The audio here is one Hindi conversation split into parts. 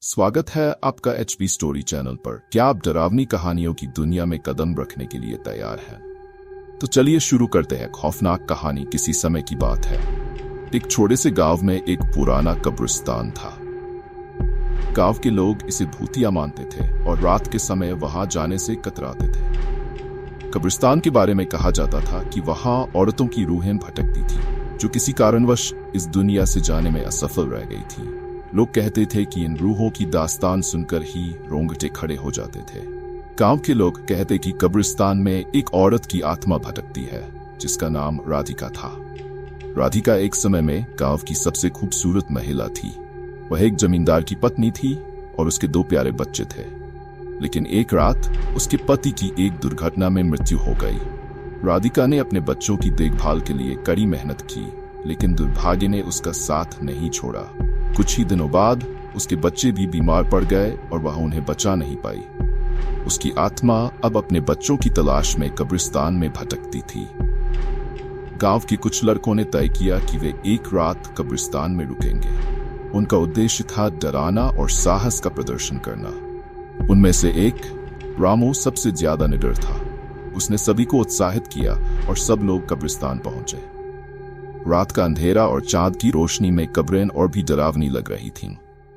स्वागत है आपका HP स्टोरी चैनल पर। क्या आप डरावनी कहानियों की दुनिया में कदम रखने के लिए तैयार हैं? तो चलिए शुरू करते हैं। खौफनाक कहानी किसी समय की बात है। एक छोटे से गांव में एक पुराना कब्रिस्तान था। गांव के लोग इसे भूतिया मानते थे और रात के समय वहां जाने से कतराते थे। कब्रिस्तान के बारे में कहा जाता था कि वहां औरतों की रूहें भटकती थी जो किसी कारणवश इस दुनिया से जाने में असफल रह गई थी। लोग कहते थे कि इन रूहों की दास्तान सुनकर ही रोंगटे खड़े हो जाते थे। गांव के लोग कहते कि कब्रिस्तान में एक औरत की आत्मा भटकती है जिसका नाम राधिका था। राधिका एक समय में गांव की सबसे खूबसूरत महिला थी। वह एक जमींदार की पत्नी थी और उसके 2 प्यारे बच्चे थे। लेकिन एक रात उसके पति की एक दुर्घटना में मृत्यु हो गई। राधिका ने अपने बच्चों की देखभाल के लिए कड़ी मेहनत की, लेकिन दुर्भाग्य ने उसका साथ नहीं छोड़ा। कुछ ही दिनों बाद उसके बच्चे भी बीमार पड़ गए और वह उन्हें बचा नहीं पाई। उसकी आत्मा अब अपने बच्चों की तलाश में कब्रिस्तान में भटकती थी। गांव के कुछ लड़कों ने तय किया कि वे एक रात कब्रिस्तान में रुकेंगे। उनका उद्देश्य था डराना और साहस का प्रदर्शन करना। उनमें से एक रामू सबसे ज्यादा निडर था। उसने सभी को उत्साहित किया और सब लोग कब्रिस्तान पहुंचे। रात का अंधेरा और चांद की रोशनी में कब्रें और भी डरावनी लग रही थीं।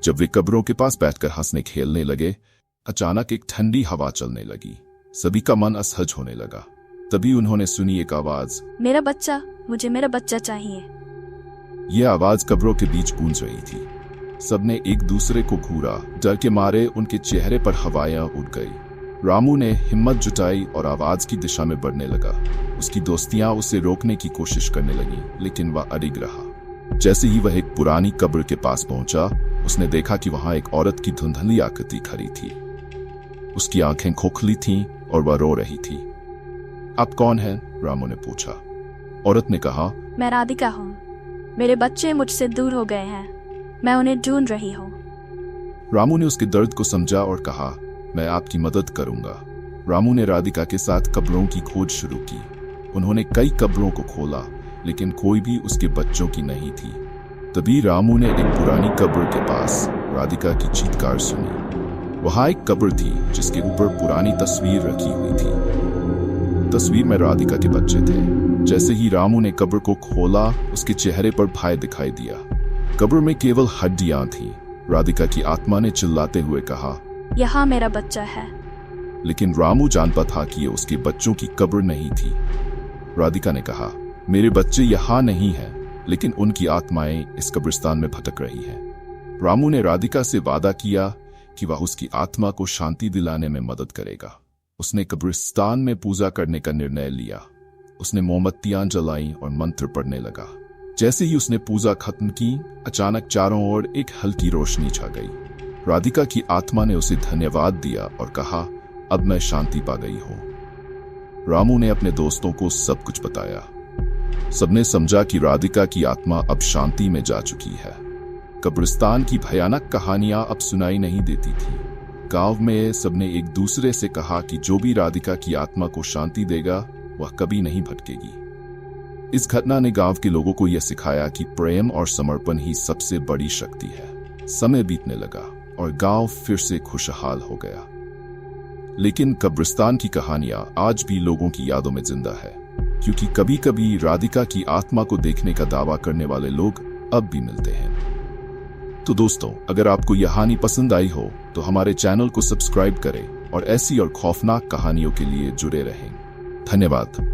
जब वे कब्रों के पास बैठकर हंसने खेलने लगे, अचानक एक ठंडी हवा चलने लगी। सभी का मन असहज होने लगा। तभी उन्होंने सुनी एक आवाज, मेरा बच्चा, मुझे मेरा बच्चा चाहिए। यह आवाज कब्रों के बीच गूंज रही थी। सबने एक दूसरे को घूरा। डर के मारे उनके चेहरे पर हवाएं उड़ गई। रामू ने हिम्मत जुटाई और आवाज की दिशा में बढ़ने लगा। उसकी दोस्तियां उसे रोकने की कोशिश करने लगीं, लेकिन वह अडिग रहा। जैसे ही वह एक पुरानी कब्र के पास पहुंचा, उसने देखा कि वहां एक औरत की धुंधली आकृति खड़ी थी। उसकी आंखें खोखली थीं और वह रो रही थी। आप कौन हैं? रामू ने पूछा। औरत ने कहा, मैं राधिका हूँ। मेरे बच्चे मुझसे दूर हो गए हैं। मैं उन्हें ढूंढ रही हूँ। रामू ने उसके दर्द को समझा और कहा, मैं आपकी मदद करूंगा। रामू ने राधिका के साथ कब्रों की खोज शुरू की। उन्होंने कई कब्रों को खोला, लेकिन कोई भी उसके बच्चों की नहीं थी। तभी रामू ने एक पुरानी कब्र के पास राधिका की चीत्कार सुनी। वहां एक कब्र थी जिसके ऊपर पुरानी तस्वीर रखी हुई थी। तस्वीर में राधिका के बच्चे थे। जैसे ही रामू ने कब्र को खोला, उसके चेहरे पर भय दिखाई दिया। कब्र में केवल हड्डियां थीं। राधिका की आत्मा ने चिल्लाते हुए कहा, यहाँ मेरा बच्चा है। लेकिन रामू जानता था कि यह उसके बच्चों की कब्र नहीं थी। राधिका ने कहा, मेरे बच्चे यहाँ नहीं हैं, लेकिन उनकी आत्माएं इस कब्रिस्तान में भटक रही हैं। रामू ने राधिका से वादा किया कि वह उसकी आत्मा को शांति दिलाने में मदद करेगा। उसने कब्रिस्तान में पूजा करने का निर्णय लिया। उसने मोमबत्तियां जलाईं और मंत्र पढ़ने लगा। जैसे ही उसने पूजा खत्म की, अचानक चारों ओर एक हल्की रोशनी छा गई। राधिका की आत्मा ने उसे धन्यवाद दिया और कहा, अब मैं शांति पा गई हूं। रामू ने अपने दोस्तों को सब कुछ बताया। सबने समझा कि राधिका की आत्मा अब शांति में जा चुकी है। कब्रिस्तान की भयानक कहानियां अब सुनाई नहीं देती थी। गांव में सबने एक दूसरे से कहा कि जो भी राधिका की आत्मा को शांति देगा, वह कभी नहीं भटकेगी। इस घटना ने गांव के लोगों को यह सिखाया कि प्रेम और समर्पण ही सबसे बड़ी शक्ति है। समय बीतने लगा और गांव फिर से खुशहाल हो गया। लेकिन कब्रिस्तान की कहानियां आज भी लोगों की यादों में जिंदा है, क्योंकि कभी कभी राधिका की आत्मा को देखने का दावा करने वाले लोग अब भी मिलते हैं। तो दोस्तों, अगर आपको यह कहानी पसंद आई हो तो हमारे चैनल को सब्सक्राइब करें और ऐसी और खौफनाक कहानियों के लिए जुड़े रहें। धन्यवाद।